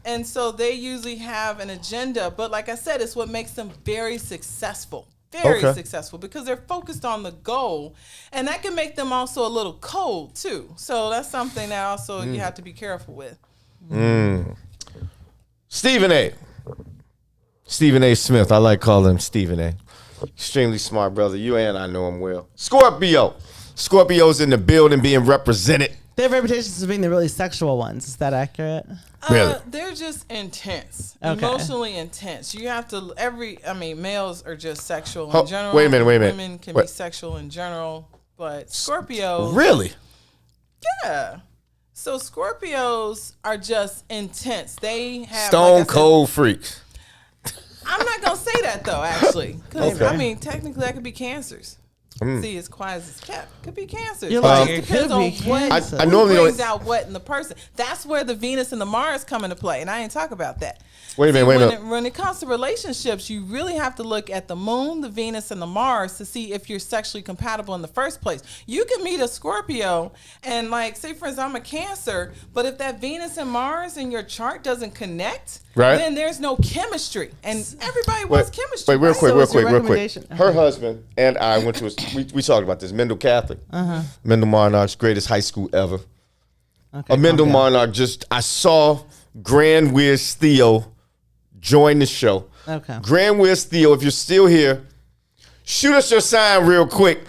And so they usually have an agenda, but like I said, it's what makes them very successful. Very Okay. successful because they're focused on the goal, and that can make them also a little cold too. So that's something that also you have to be careful with. Stephen A. Stephen A. Smith. I like calling him Stephen A. Extremely smart brother. You and I know him well. Scorpio. Scorpio's in the building being represented. They have reputations of being the really sexual ones. Is that accurate? Really? They're just intense, Okay. emotionally intense. You have to males are just sexual Oh, in general. wait a minute. Women can Wait. be sexual in general, but Scorpio, Really? yeah. So Scorpios are just intense. They have Stone like I said, cold freaks. I'm not gonna say that though, actually. 'Cause, Okay. I mean, technically, that could be cancers. Mm. See, as quiet as it's kept. Could be cancers. You're It like, just it depends could on be what cancer. I who normally brings don't- out what in the person. That's where the Venus and the Mars come into play, and I didn't talk about that. Wait a minute, See, wait a when minute. when it comes to relationships, you really have to look at the Moon, the Venus, and the Mars to see if you're sexually compatible in the first place. You can meet a Scorpio and, like, say for instance, I'm a Cancer, but if that Venus and Mars in your chart doesn't connect, Right. then there's no chemistry, and everybody wants chemistry. Wait, real right? quick, So real what's your quick, real quick. recommendation? Her husband and I went to we talked about this. Mendel Catholic. Mendel Monarch's greatest high school ever. Okay, A Mendel calm down. Monarch I saw Grand Wiz Theo join the show. Okay. Grand Wiz Theo, if you're still here, shoot us your sign real quick,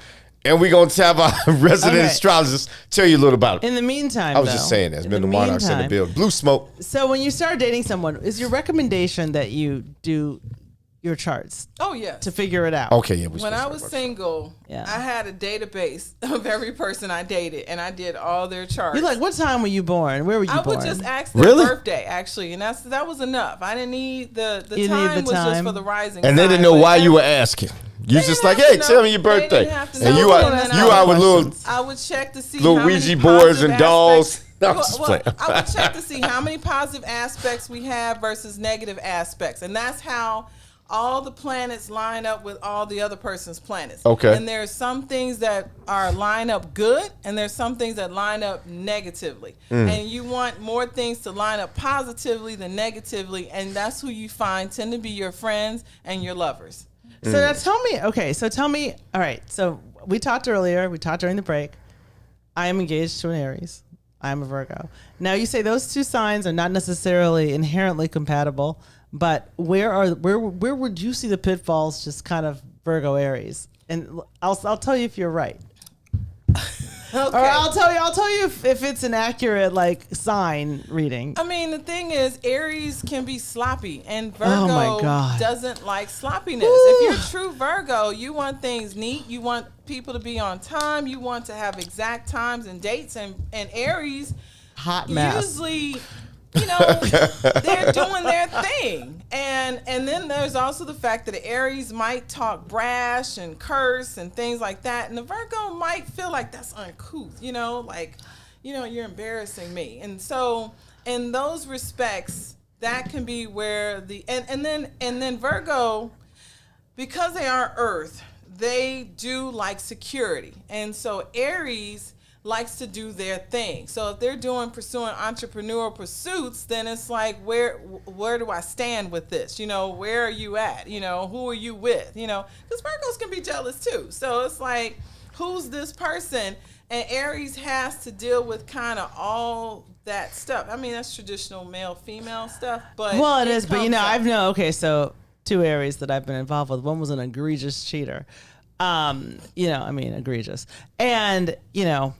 and we're going to have our resident Okay. astrologist tell you a little about it. In the meantime, I was though, just saying that. in the Mendel Monarch's in the meantime- building. Blue smoke. So when you start dating someone, is your recommendation that you do your charts Oh yes. to figure it out? Okay, yeah. We When I was single, Yeah. I had a database of every person I dated, and I did all their charts. You're like, what time were you born? Where were you I born? would just ask their Really? birthday, actually, and that was enough. I didn't need the You time need the was just time. for the rising. And they sign, didn't know but why you were every- asking. You They just didn't like, have hey, to tell know. me your They birthday. didn't have to And know. you And then are with little I would check to see little how many Ouija boards positive and dolls. aspects- No, I'm just playing. I would check to see how many positive aspects we have versus negative aspects, and that's how all the planets line up with all the other person's planets. Okay. And there's some things that are line up good, and there's some things that line up negatively. And you want more things to line up positively than negatively, and that's who you find tend to be your friends and your lovers. So now tell me, all right, so we talked earlier, we talked during the break. I am engaged to an Aries. I'm a Virgo. Now you say those two signs are not necessarily inherently compatible, but where would you see the pitfalls just kind of Virgo Aries? And I'll tell you if you're right. Okay. Or I'll tell you if it's an accurate like sign reading. I mean, the thing is, Aries can be sloppy, and Oh my Virgo God. doesn't like sloppiness. Woo. If you're a true Virgo, you want things neat. You want people to be on time. You want to have exact times and dates. And Aries Hot mess. usually, you know, they're doing their thing. And then there's also the fact that the Aries might talk brash and curse and things like that. And the Virgo might feel like that's uncouth, you know, like, you know, you're embarrassing me. And so in those respects, that can be where and then Virgo, because they are Earth, they do like security. And so Aries likes to do their thing. So if they're pursuing entrepreneurial pursuits, then it's like, where do I stand with this? You know, where are you at? You know, who are you with? You know, because Virgos can be jealous too. So it's like, who's this person? And Aries has to deal with kind of all that stuff. I mean, that's traditional male-female stuff, but well, it is. But you know, comes up. okay, so 2 Aries that I've been involved with. One was an egregious cheater. You know, I mean, egregious. And, you know,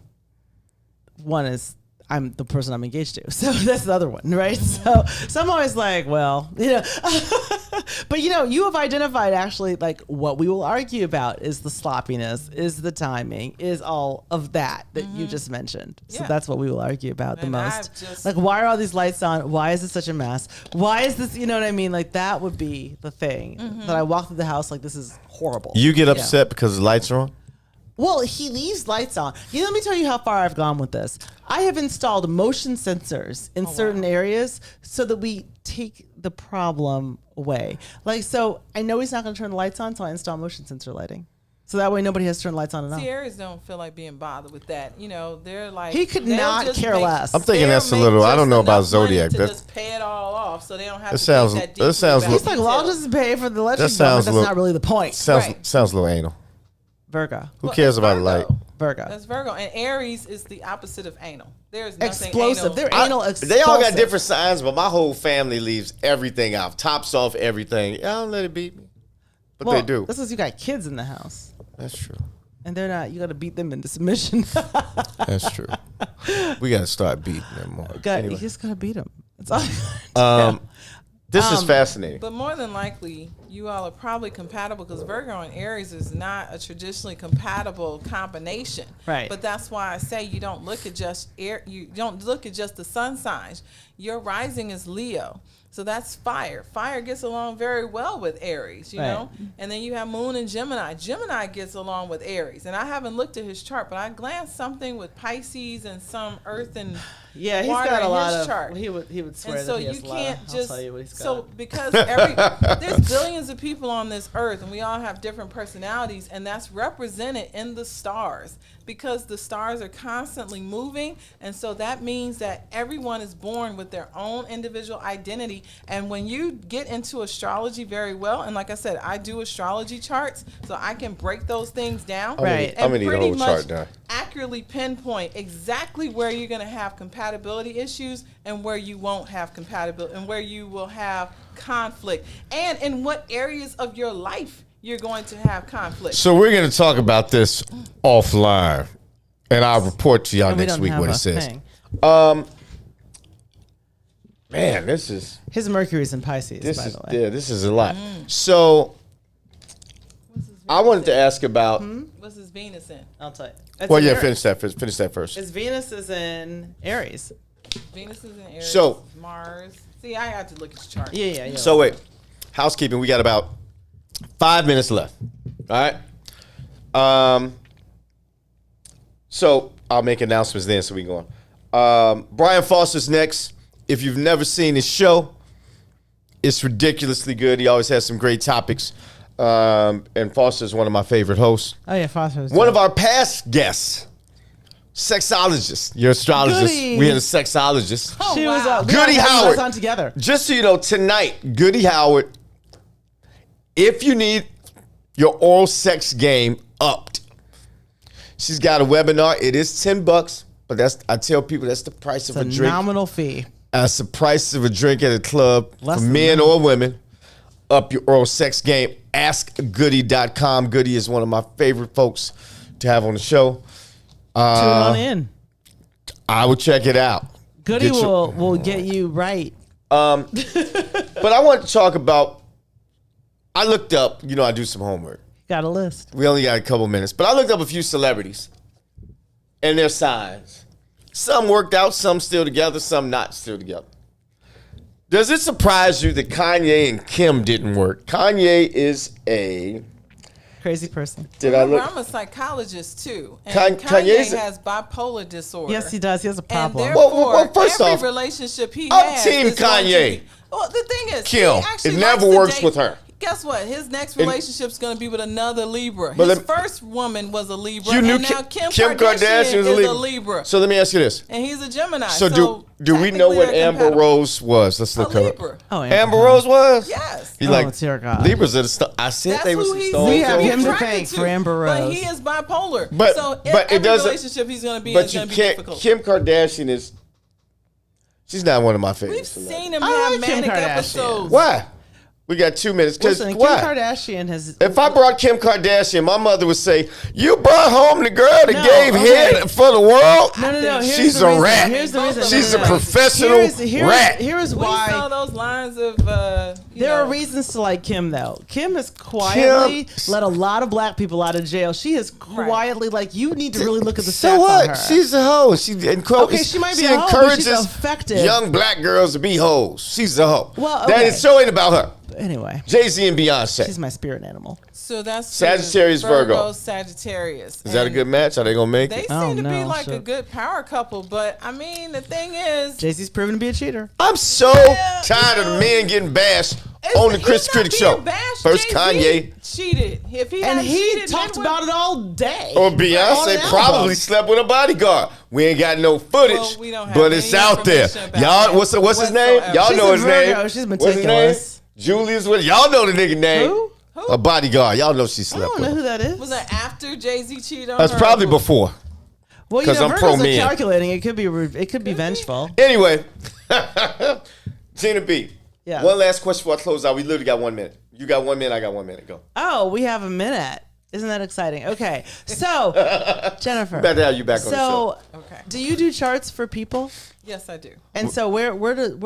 one is I'm the person I'm engaged to. So that's the other one, right? So I'm always like, well, you know, but you know, you have identified actually like what we will argue about is the sloppiness, is the timing, is all of that you just mentioned. So Yeah. that's what we will argue about the And most. Like, why are all these lights on? Why is it such a mess? Why is this, you know what I mean? Like that would be the thing that I walk through the house like, this is horrible. You get upset because the lights are on? Well, he leaves lights on. Let me tell you how far I've gone with this. I have installed motion sensors in certain areas so that we take the problem away. Like, so I know he's not going to turn the lights on, so I install motion sensor lighting. So that way nobody has to turn the lights on and off. See, Aries don't feel like being bothered with that. You know, they're like, He could they'll not just care less. I'm thinking they'll that's a make little, I don't just know about enough money Zodiac. to That, just pay it all off, so they don't have That to sounds- think that that deeply sounds about look- He's like, well, I'll details. just pay for the electric That bill, but sounds that's look- not really the point. sounds a little anal. Virgo. Who Well, cares it's about a light? Virgo. That's Virgo. And Aries is the opposite of anal. There's nothing Explosive. anal. They're anal explosive. They all got different signs, but my whole family leaves everything out. Tops off everything. I don't let it beat me. But Well, they do. This is you got kids in the house. That's true. And they're not, you got to beat them into submission. That's true. We got to start beating them more. Anyway. You just got to beat them. That's all. This is fascinating. But more than likely, you all are probably compatible because Virgo and Aries is not a traditionally compatible combination. Right. But that's why I say you don't look at just you don't look at just the sun signs. Your rising is Leo. So that's fire. Fire gets along very well with Aries, you Right. know? And then you have Moon and Gemini. Gemini gets along with Aries. And I haven't looked at his chart, but I glanced something with Pisces and some earth and Yeah, he's water got a in lot his of. chart. He would swear And so that he you has a lot can't of, just I'll tell you what he's got. so because there's billions of people on this earth and we all have different personalities and that's represented in the stars because the stars are constantly moving and so that means that everyone is born with their own individual identity and when you get into astrology very well and like I said I do astrology charts so I can break those things down Right. I'm gonna and need a pretty whole much chart done. accurately pinpoint exactly where you're going to have compatibility issues and where you won't have compatibility and where you will have conflict and in what areas of your life you're going to have conflict. So we're going to talk about this offline, and I'll report to y'all And we next don't week have what a it says. thing. Man, this is His Mercury's in Pisces, by the way. yeah, this is a lot. So I wanted to ask about. What's his Venus in? I'll tell you. It's Well, in yeah, Aries. finish that first. His Venus is in Aries. Venus is in Aries. So- Mars. See, I have to look at your chart. Yeah. So wait, housekeeping. We got about 5 minutes left. All right. So I'll make announcements then, so we can go on. Brian Foster's next. If you've never seen his show, it's ridiculously good. He always has some great topics. And Foster's one of my favorite hosts. Oh yeah, Foster's One of our past guests, sexologist. You're an astrologist. Goody. We had a sexologist. She was wow. Goody we all Howard. was on together. Just so you know, tonight, Goody Howard, if you need your oral sex game upped, she's got a webinar. It is $10, but I tell people that's the price of It's a a drink. nominal fee. That's the price of a drink at a club Less for than men that. or women. Up your oral sex game. AskGoody.com. Goody is one of my favorite folks to have on the show. Tune on in. I would check it out. Goody Get your- will get you right. But I want to talk about, I looked up, I do some homework. Got a list. We only got a couple minutes, but I looked up a few celebrities and their signs. Some worked out, some still together, some not still together. Does it surprise you that Kanye and Kim didn't work? Kanye is a, Crazy person. Remember, I'm a psychologist too. And Kanye's Kanye has bipolar disorder. Yes, he does. He has a And problem. therefore, Well, first every off, relationship he I'm has Team is going to Kanye. be- well, the thing is, Kim, he actually it never likes to works date- with her. guess what? His next relationship's going to be with another Libra. But His first woman was a Libra, You knew and now Kim Kim Kardashian was is a Libra. So let me ask you this. And he's a Gemini. So do we know what Amber Rose was? Let's look her up. Libra. Oh, Amber Rose was? Yes. He's Oh, like, dear God. Libras are the I said That's they was who the he's stones. We have him to attracted thank for Amber But Rose. he is bipolar. But- so but it every doesn't- relationship he's going to be in But is you going to be can't. difficult. Kim Kardashian is. She's not one of my We've favorites. seen him I have like Kim manic Kardashian. episodes. Why? We got 2 minutes. Because Listen, Kim why? Kardashian has. If I brought Kim Kardashian, my mother would say, "You brought home the girl that No, gave okay. head for the world." No. Here's She's the a reason. rat. Here's the reason. She's No, a no, no. professional rat. Here is We saw why. those lines of. There are reasons to like Kim, though. Kim has quietly let a lot of black people out of jail. She has quietly, like, you need to really look at the So stats what? on her. She's a hoe. She Okay, she might be a hoe, but she's encourages effective. young black girls to be hoes. She's a hoe. Well, That okay. is so ain't about her. Anyway, Jay-Z and Beyonce. she's my spirit animal. So that's Sagittarius, Virgo. Sagittarius. Is that a good match? Are they gonna make They it? seem to be no, like a sure. good power couple, but I mean, the thing is, Jay-Z's proven to be a cheater. I'm so tired of the men getting bashed on the Kris he's Critic not show. being bashed. First Jay-Z Kanye cheated. If he And hadn't he cheated, talked men would- about it all day. or On Beyonce an probably album. slept with a bodyguard. We ain't got no footage, Well, we don't have but it's any out there. information about Y'all, that what's his name? whatsoever. Y'all She's know a his Virgo. name. She's What's his name? meticulous. Julius. Y'all know the nigga name. Who? A bodyguard. Y'all know she I slept don't with know him. who that is. Was that after Jay-Z cheated on That's her? probably before. Well, you 'Cause know, I'm Virgos pro are men. calculating. It could be vengeful. Anyway, Gina B. Yeah. One last question before I close out. We literally got 1 minute. You got 1 minute. I got 1 minute. Go. Oh, we have a minute. Isn't that exciting? Okay, so Jennifer, Better have you back on the show. so Okay. do you do charts for people? Yes, I do. And so where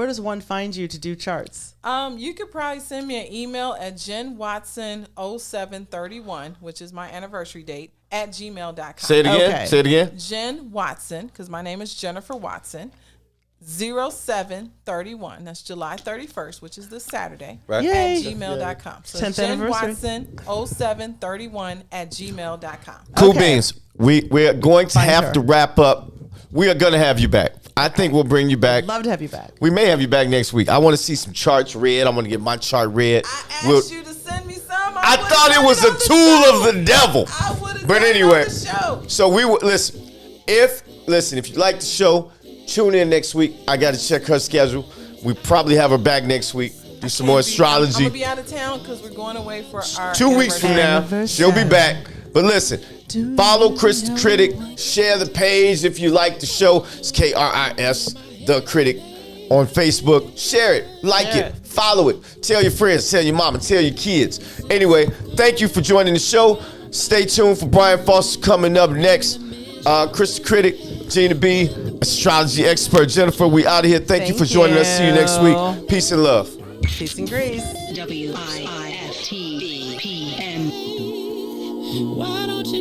does one find you to do charts? You could probably send me an email at jenwatson0731, which is my anniversary date, at gmail.com. Say it again. Okay. Say it again. Jen Watson, because my name is Jennifer Watson, 0731. That's July 31st, which is this Saturday, Right. Yay. at gmail.com. So 10th Jen anniversary. Watson 0731 at gmail.com. Cool Okay. beans. We're going to Find have her. to wrap up. We are going to have you back. I think we'll bring you back. Love to have you back. We may have you back next week. I want to see some charts read. I want to get my chart read. I asked We'll- you to send me some. I would've thought it done was on a the tool show. of the devil. I would have But done anyway, it on the show. so we would listen. If you like the show, tune in next week. I got to check her schedule. We probably have her back next week. Do some more I'm astrology. going to be out of town because we're going away for our 2 weeks from now, Anniversary. she'll be back. But listen, follow Kris the Critic. Share the page if you like the show. It's KRIS the Critic on Facebook. Share it, like Share it, it. follow it. Tell your friends, tell your mama, tell your kids. Anyway, thank you for joining the show. Stay tuned for Brian Foster coming up next. Kris the Critic, Gina B, astrology expert Jennifer. We out of here. Thank you for Thank joining us. See you next week. you. Peace and love. Peace and grace. WIIFTBP. Why don't you